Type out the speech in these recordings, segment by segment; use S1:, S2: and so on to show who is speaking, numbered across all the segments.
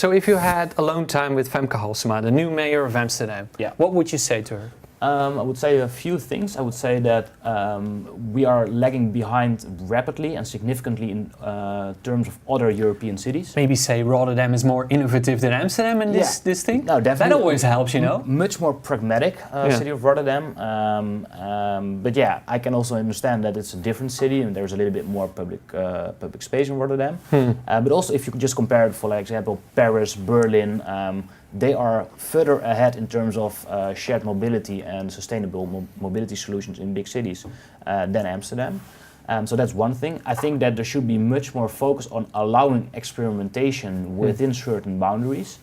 S1: So if you had alone time with Femke Halsema, the new mayor of Amsterdam, what would you say to her?
S2: I would say a few things. I would say that we are lagging behind rapidly and significantly in terms of other European cities.
S1: Maybe say Rotterdam is more innovative than Amsterdam in this thing?
S2: No, definitely.
S1: That always helps, you know?
S2: Much more pragmatic city of Rotterdam. But yeah, I can also understand that it's a different city and there's a little bit more public space in Rotterdam. But also if you just compare it, for example, Paris, Berlin, they are further ahead in terms of shared mobility and sustainable mobility solutions in big cities than Amsterdam. So that's one thing. I think that there should be much more focus on allowing experimentation within certain boundaries,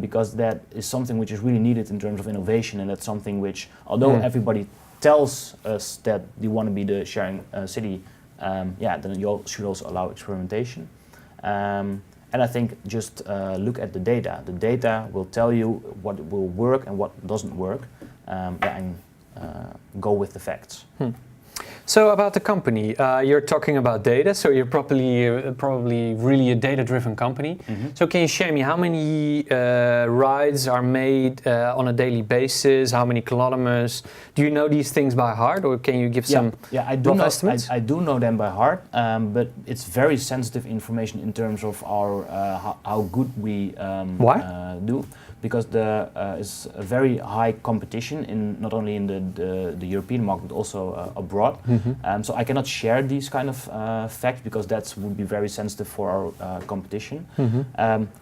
S2: because that is something which is really needed in terms of innovation, and that's something which, although everybody tells us that they want to be the sharing city, then you should also allow experimentation. And I think just look at the data. The data will tell you what will work and what doesn't work, and go with the facts.
S1: So about the company, you're talking about data, so you're probably really a data-driven company. So can you share me how many rides are made on a daily basis, how many kilometers? Do you know these things by heart, or can you give some rough estimates?
S2: I do know them by heart, but it's very sensitive information in terms of our how good we do. Because it's a very high competition in not only in the European market but also abroad. So I cannot share these kind of facts because that would be very sensitive for our competition.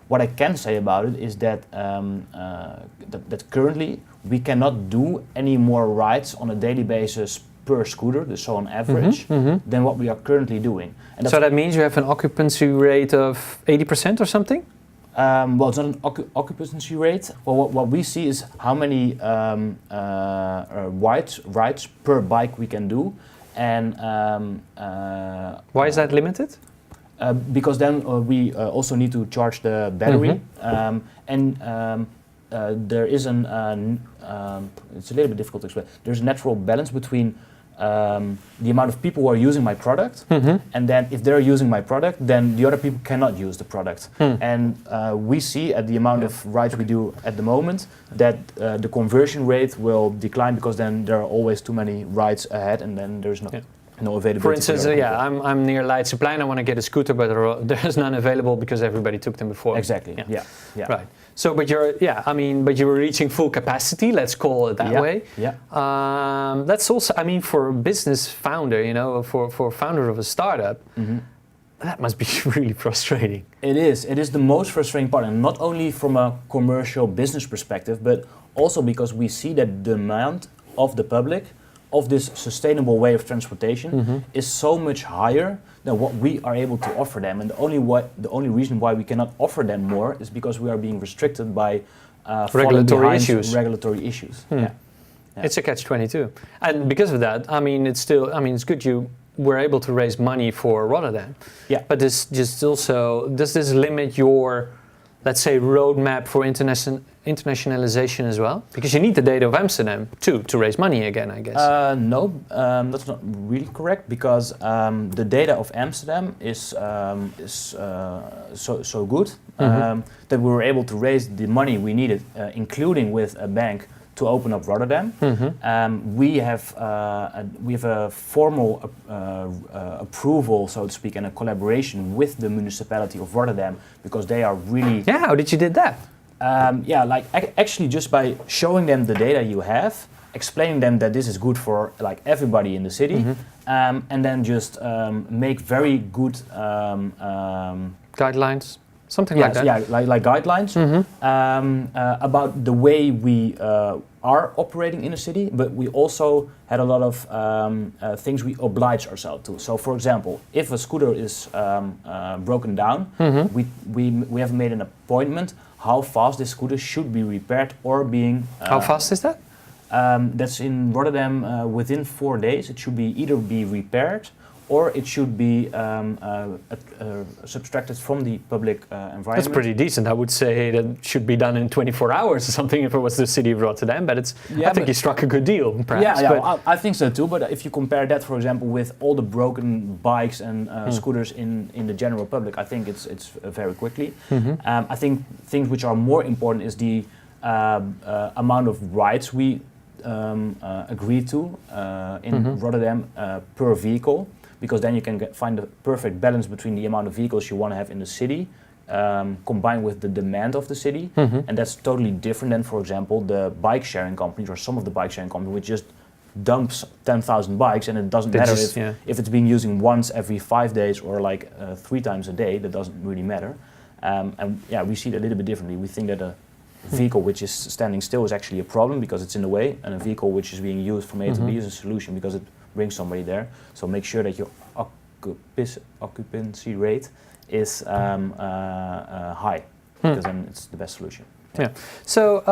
S2: What I can say about it is that that currently we cannot do any more rides on a daily basis per scooter, so on average, than what we are currently doing.
S1: And so that means you have an occupancy rate of 80% or something?
S2: Well, it's not an occupancy rate. Well, what we see is how many rides per bike we can do, and
S1: why is that limited?
S2: Because then we also need to charge the battery, and there is it's a little bit difficult to explain. There's a natural balance between the amount of people who are using my product, and then if they're using my product, then the other people cannot use the product. And we see at the amount of rides we do at the moment that the conversion rate will decline, because then there are always too many rides ahead, and then there's no availability.
S1: For instance, I'm near Leidseplein, I want to get a scooter, but there's none available because everybody took them before.
S2: Exactly. Yeah.
S1: Right. So, but you were reaching full capacity. Let's call it that way.
S2: Yeah.
S1: That's also, for a business founder, for a founder of a startup, that must be really frustrating.
S2: It is. It is the most frustrating part, and not only from a commercial business perspective, but also because we see that demand of the public of this sustainable way of transportation is so much higher than what we are able to offer them, and the only reason why we cannot offer them more is because we are being restricted by regulatory issues.
S1: It's a catch-22, and because of that, it's good you were able to raise money for Rotterdam. Yeah. But does this limit your, let's say, roadmap for internationalization as well? Because you need the data of Amsterdam too to raise money again, I guess.
S2: No, that's not really correct, because the data of Amsterdam is so good that we were able to raise the money we needed, including with a bank, to open up Rotterdam. We have a formal approval, so to speak, and a collaboration with the municipality of Rotterdam, because they are really...
S1: Yeah, how did you did that?
S2: Actually just by showing them the data you have, explaining them that this is good for everybody in the city, and then just make very good
S1: guidelines. Something like that.
S2: Yeah, like guidelines about the way we are operating in a city, but we also had a lot of things we oblige ourselves to. So, for example, if a scooter is broken down, we have made an appointment how fast this scooter should be repaired or being...
S1: how fast is that?
S2: That's in Rotterdam within 4 days. It should be either be repaired or it should be subtracted from the public environment.
S1: That's pretty decent. I would say that should be done in 24 hours or something if it was the city of Rotterdam, but I think you struck a good deal, perhaps.
S2: Yeah, I think so too, but if you compare that, for example, with all the broken bikes and scooters in the general public, I think it's very quickly. I think things which are more important is the amount of rides we agree to in Rotterdam per vehicle, because then you can find the perfect balance between the amount of vehicles you want to have in the city combined with the demand of the city. And that's totally different than, for example, the bike sharing companies or some of the bike sharing companies which just dumps 10,000 bikes, and it doesn't matter if it's being using once every 5 days or like 3 times a day. That doesn't really matter. And yeah, we see it a little bit differently. We think that a vehicle which is standing still is actually a problem because it's in the way, and a vehicle which is being used from A to B is a solution because it brings somebody there. So make sure that your occupancy rate is high, because then it's the best solution.
S1: Yeah. So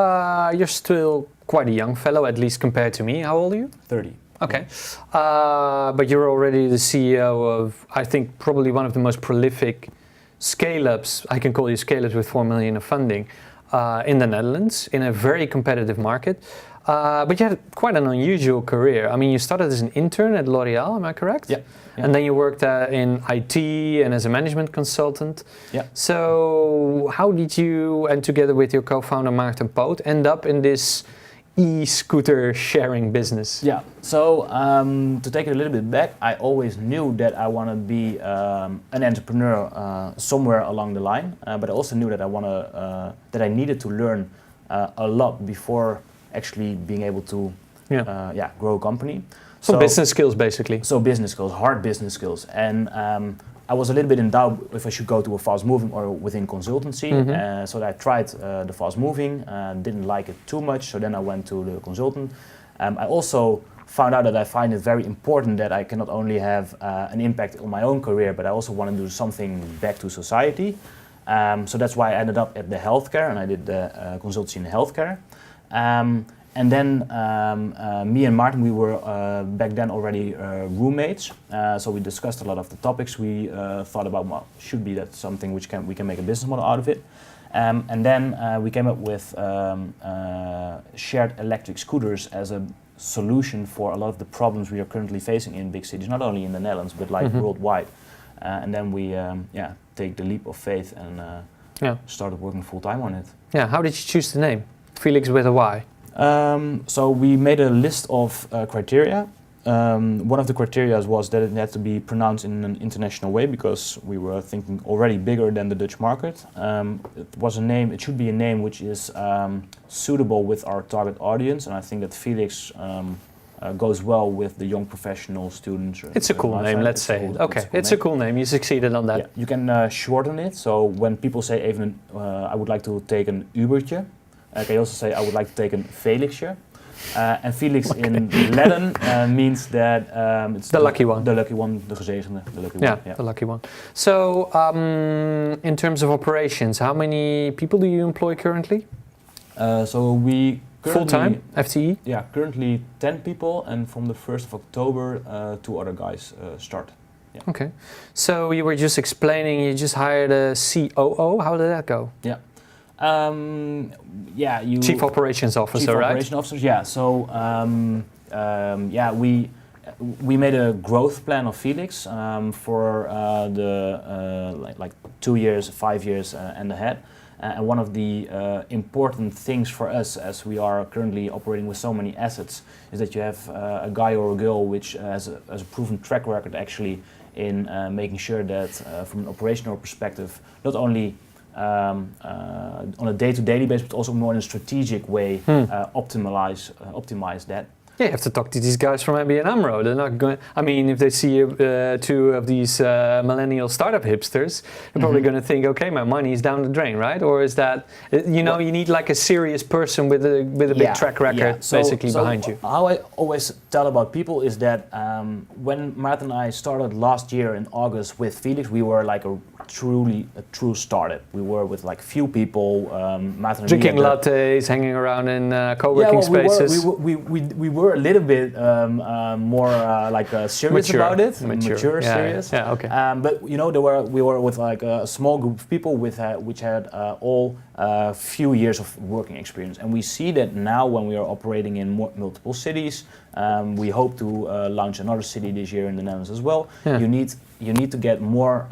S1: you're still quite a young fellow, at least compared to me. How old are you?
S2: 30.
S1: Okay. But you're already the CEO of, I think, probably one of the most prolific scale-ups, I can call you scale-ups with 4 million of funding, in the Netherlands, in a very competitive market. But you had quite an unusual career. I mean, you started as an intern at L'Oréal, am I correct?
S2: Yeah.
S1: And then you worked in IT and as a management consultant.
S2: Yeah.
S1: So how did you, and together with your co-founder Maarten Poot, end up in this e-scooter sharing business?
S2: Yeah, so to take it a little bit back, I always knew that I want to be an entrepreneur somewhere along the line, but I also knew that that I needed to learn a lot before actually being able to grow a company.
S1: So business skills, basically.
S2: So business skills, hard business skills. And I was a little bit in doubt if I should go to a fast moving or within consultancy. So I tried the fast moving, didn't like it too much. So then I went to the consultant. I also found out that I find it very important that I can not only have an impact on my own career, but I also want to do something back to society. So that's why I ended up at the healthcare, and I did the consultancy in healthcare. And then me and Maarten, we were back then already roommates. So we discussed a lot of the topics. We thought about, well, should be that something which we can make a business model out of it. And then we came up with shared electric scooters as a solution for a lot of the problems we are currently facing in big cities, not only in the Netherlands, but like worldwide. And then we take the leap of faith and started working full time on it.
S1: Yeah, how did you choose the name? Felyx with a Y?
S2: So we made a list of criteria. One of the criteria was that it had to be pronounced in an international way, because we were thinking already bigger than the Dutch market. It should be a name which is suitable with our target audience, and I think that Felyx goes well with the young professional students.
S1: It's a cool name, let's say. Okay, it's a cool name. You succeeded on that.
S2: Yeah, you can shorten it. So when people say even, I would like to take an Ubertje, I can also say I would like to take a Felyxje. And Felyx in Latin means that it's
S1: the lucky one.
S2: The lucky one, the gezegende, the lucky one.
S1: Yeah, the lucky one. So in terms of operations, how many people do you employ currently?
S2: So we
S1: full-time, FTE?
S2: Yeah, currently 10 people, and from the 1st of October, 2 other guys start. Yeah.
S1: Okay. So you were just explaining you just hired a COO. How did that go?
S2: Yeah.
S1: Chief Operations Officer, right?
S2: Chief Operations Officer, yeah. So, we made a growth plan of Felyx for like 2 years, 5 years, and ahead. And one of the important things for us, as we are currently operating with so many assets, is that you have a guy or a girl which has a proven track record actually in making sure that from an operational perspective, not only on a day-to-day basis, but also more in a strategic way, optimize that. Yeah,
S1: you have to talk to these guys from ABN AMRO. They're not going. I mean, if they see 2 of these millennial startup hipsters, they're probably going to think, "Okay, my money is down the drain," right? Or is that you need like a serious person with a big track record, basically behind you.
S2: How I always tell about people is that when Maarten and I started last year in August with Felyx, we were like a true startup. We were with like few people, Maarten
S1: drinking lattes, hanging around in co-working spaces.
S2: We were were a little bit more serious about it, mature,
S1: yeah,
S2: serious.
S1: Yeah, okay.
S2: But you know, we were with like a small group of people which had all few years of working experience, and we see that now when we are operating in multiple cities. We hope to launch another city this year in the Netherlands as well. Yeah. You need to get more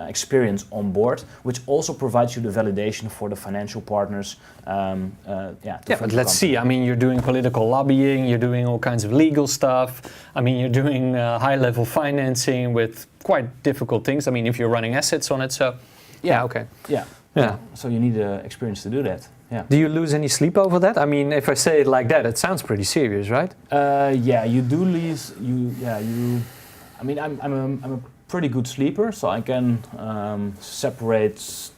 S2: experience on board, which also provides you the validation for the financial partners.
S1: But let's see. I mean, you're doing political lobbying, you're doing all kinds of legal stuff. I mean, you're doing high-level financing with quite difficult things. I mean, if you're running assets on it, so okay.
S2: Yeah. So you need experience to do that. Yeah.
S1: Do you lose any sleep over that? I mean, if I say it like that, it sounds pretty serious, right?
S2: You do lose. I mean, I'm a pretty good sleeper, so I can separate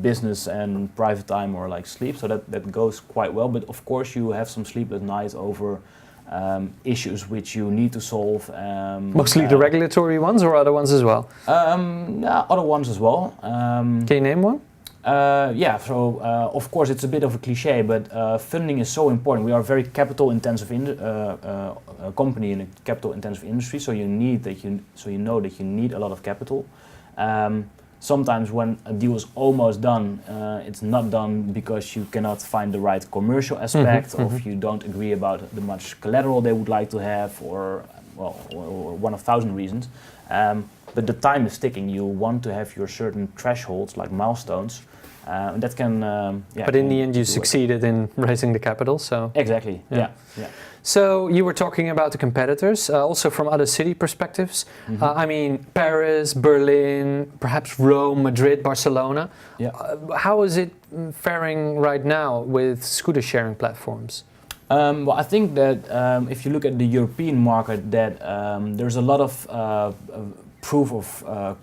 S2: business and private time or like sleep, so that goes quite well. But of course, you have some sleepless nights over issues which you need to solve.
S1: Mostly the regulatory ones or other ones as well?
S2: Other ones as well.
S1: Can you name one?
S2: Of course it's a bit of a cliche, but funding is so important. We are a very capital-intensive company in a capital-intensive industry, so you know that you need a lot of capital. Sometimes when a deal is almost done, it's not done because you cannot find the right commercial aspect, or if you don't agree about the much collateral they would like to have, or one of 1,000 reasons. But the time is ticking. You want to have your certain thresholds, like milestones. That can.
S1: But in the end, you succeeded in raising the capital. So
S2: exactly. Yeah.
S1: So you were talking about the competitors, also from other city perspectives. I mean, Paris, Berlin, perhaps Rome, Madrid, Barcelona.
S2: Yeah.
S1: How is it faring right now with scooter sharing platforms?
S2: I think that if you look at the European market, that there's a lot of proof of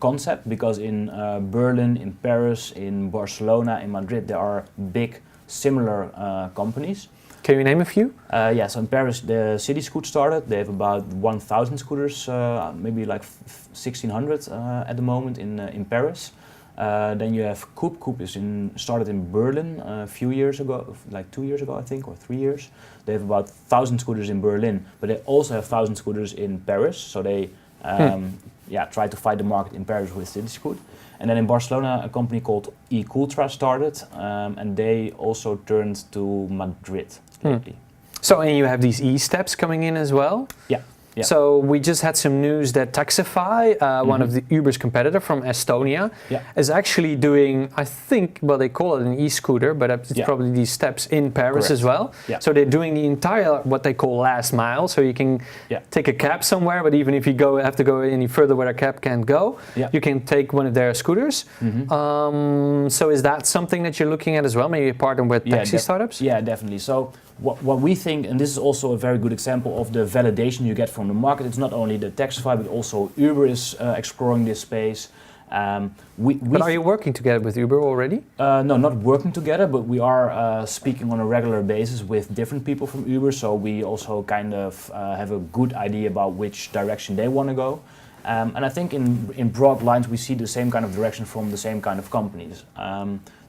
S2: concept, because in Berlin, in Paris, in Barcelona, in Madrid, there are big similar companies.
S1: Can you name a few?
S2: So in Paris, the City Scoot started. They have about 1,000 scooters, maybe like 1,600 at the moment in Paris. Then you have Coop. Coop is started in Berlin a few years ago, like 2 years ago, I think, or 3 years. They have about 1,000 scooters in Berlin, but they also have 1,000 scooters in Paris. So they try to fight the market in Paris with City Scoot. And then in Barcelona, a company called eCooltra started, and they also turned to Madrid lately.
S1: So, and you have these e-steps coming in as well?
S2: Yeah.
S1: So we just had some news that Taxify, one of the Uber's competitor from Estonia, is actually doing, I think, well, they call it an e-scooter, but it's probably these steps in Paris as well. Yeah. So they're doing the entire, what they call last mile. So you can take a cab somewhere, but even if you have to go any further where a cab can't go, you can take one of their scooters. So is that something that you're looking at as well? Maybe partner with taxi startups?
S2: Yeah, definitely. So what we think, and this is also a very good example of the validation you get from the market, it's not only the Taxify, but also Uber is exploring this space.
S1: But are you working together with Uber already?
S2: No, not working together, but we are speaking on a regular basis with different people from Uber, so we also kind of have a good idea about which direction they want to go. And I think in broad lines we see the same kind of direction from the same kind of companies.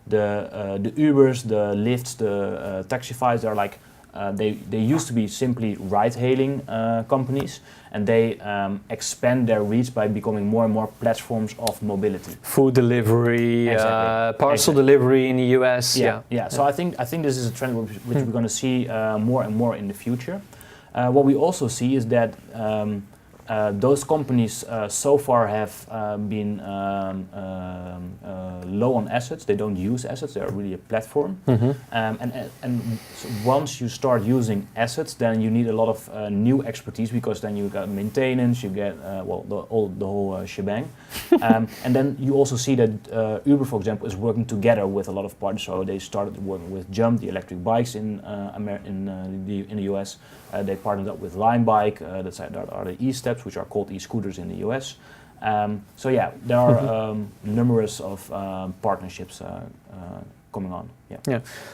S2: The Ubers, the Lyfts, the Taxifys, they're like they used to be simply ride-hailing companies, and they expand their reach by becoming more and more platforms of mobility.
S1: Food delivery, parcel delivery in the US.
S2: So I think this is a trend which we're going to see more and more in the future. What we also see is that those companies so far have been low on assets. They don't use assets. They are really a platform. And so once you start using assets, then you need a lot of new expertise, because then you got maintenance, you get the whole shebang. And then you also see that Uber, for example, is working together with a lot of partners. So they started working with Jump, the electric bikes in the US. They partnered up with Lime Bike. That are the e-steps, which are called e-scooters in the US. There are numerous of partnerships coming on.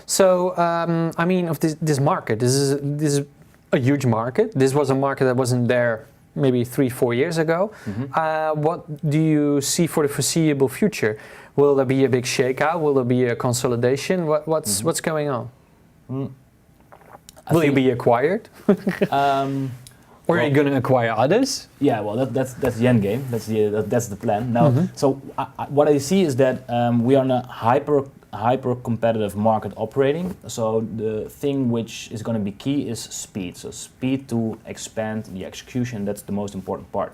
S1: So I mean, of this market, this is a huge market. This was a market that wasn't there maybe 3-4 years ago. What do you see for the foreseeable future? Will there be a big shakeout? Will there be a consolidation? What's going on? Will you be acquired? Or are you going to acquire others?
S2: Yeah, well, that's the end game. That's the plan. Now, so what I see is that we are in a hyper competitive market operating. So the thing which is going to be key is speed. So speed to expand the execution. That's the most important part.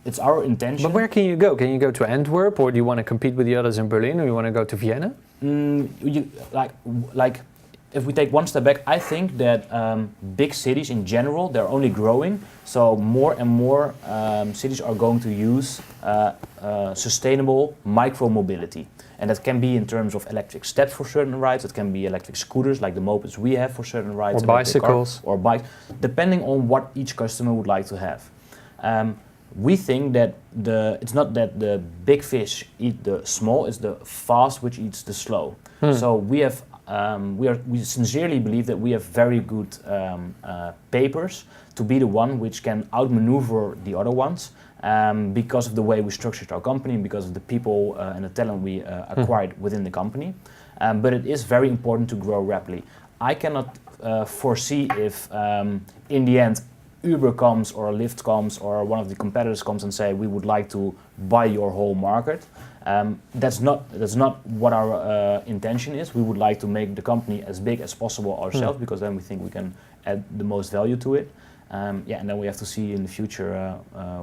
S2: It's our intention.
S1: But where can you go? Can you go to Antwerp, or do you want to compete with the others in Berlin, or you want to go to Vienna?
S2: Like. If we take one step back, I think that big cities in general, they're only growing. So more and more cities are going to use sustainable micro-mobility. And that can be in terms of electric steps for certain rides. It can be electric scooters like the mopeds we have for certain rides.
S1: Or bicycles.
S2: Or bikes, depending on what each customer would like to have. We think that it's not that the big fish eat the small, it's the fast which eats the slow. So we sincerely believe that we have very good papers to be the one which can outmaneuver the other ones because of the way we structured our company, because of the people and the talent we acquired within the company. But it is very important to grow rapidly. I cannot foresee if in the end Uber comes or Lyft comes or one of the competitors comes and say we would like to buy your whole market. That's not what our intention is. We would like to make the company as big as possible ourselves because then we think we can add the most value to it. And then we have to see in the future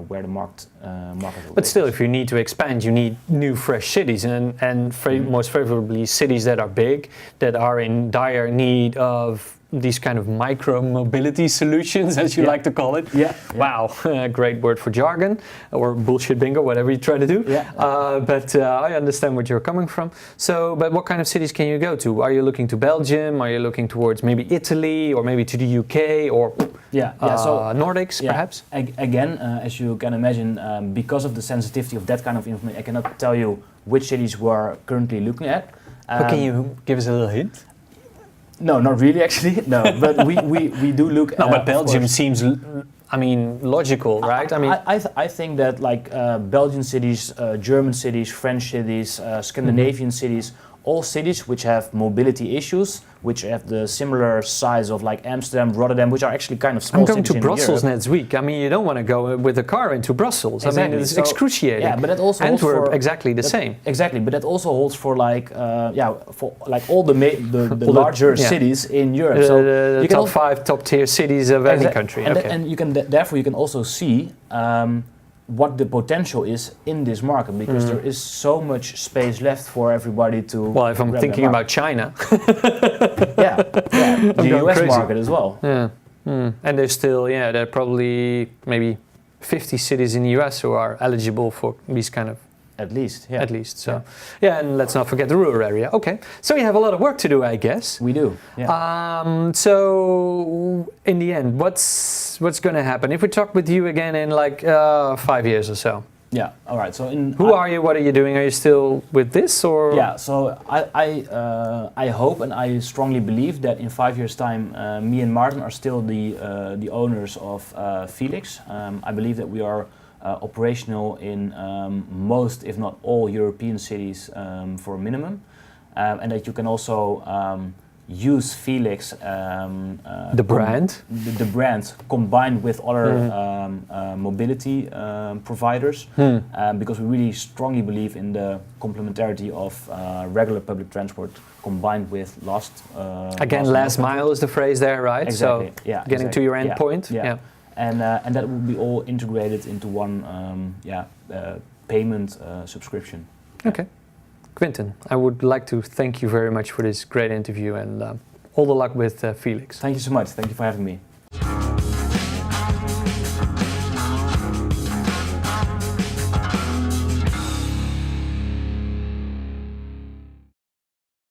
S2: where the market will
S1: But still, if you need to expand, you need new, fresh cities, and most favorably cities that are big, that are in dire need of these kind of micro-mobility solutions, as you like to call it. Wow, great word for jargon, or bullshit bingo, whatever you try to do. But I understand where you're coming from. So, but what kind of cities can you go to? Are you looking to Belgium? Are you looking towards maybe Italy, or maybe to the UK, or so Nordics, perhaps?
S2: Again, as you can imagine, because of the sensitivity of that kind of information, I cannot tell you which cities we're currently looking at.
S1: But can you give us a little hint?
S2: No, not really, actually. No, but we do look.
S1: No, but Belgium seems, I mean, logical, right?
S2: I think that like Belgian cities, German cities, French cities, Scandinavian cities, all cities which have mobility issues, which have the similar size of like Amsterdam, Rotterdam, which are actually kind of small cities.
S1: I'm going to Brussels next week. I mean, you don't want to go with a car into Brussels. Exactly. I mean, it's excruciating.
S2: Yeah, but that also
S1: Antwerp,
S2: holds for
S1: exactly the same.
S2: Exactly, but that also holds for like for like all the larger cities in Europe. So
S1: the top 5 top tier cities of any country.
S2: And you can therefore you can also see what the potential is in this market, because there is so much space left for everybody to.
S1: Well, if I'm thinking about China,
S2: the US market as well.
S1: And there's still, there are probably maybe 50 cities in the US who are eligible for these kind of.
S2: At least.
S1: So, and let's not forget the rural area. Okay, so you have a lot of work to do, I guess.
S2: We do.
S1: So, in the end, what's going to happen if we talk with you again in like 5 years or so?
S2: Yeah. All right. So,
S1: who are you? What are you doing? Are you still with this, or?
S2: Yeah. So I hope and I strongly believe that in 5 years' time, me and Martin are still the owners of Felyx. I believe that we are. Operational in most, if not all, European cities for a minimum, and that you can also use Felyx,
S1: the brand,
S2: the brand combined with other mobility providers, because we really strongly believe in the complementarity of regular public transport combined with last
S1: mile is the phrase there, right?
S2: Exactly.
S1: So getting to your end point.
S2: And that will be all integrated into one payment subscription.
S1: Okay. Quinten, I would like to thank you very much for this great interview, and all the luck with Felyx.
S2: Thank you so much. Thank you for having me.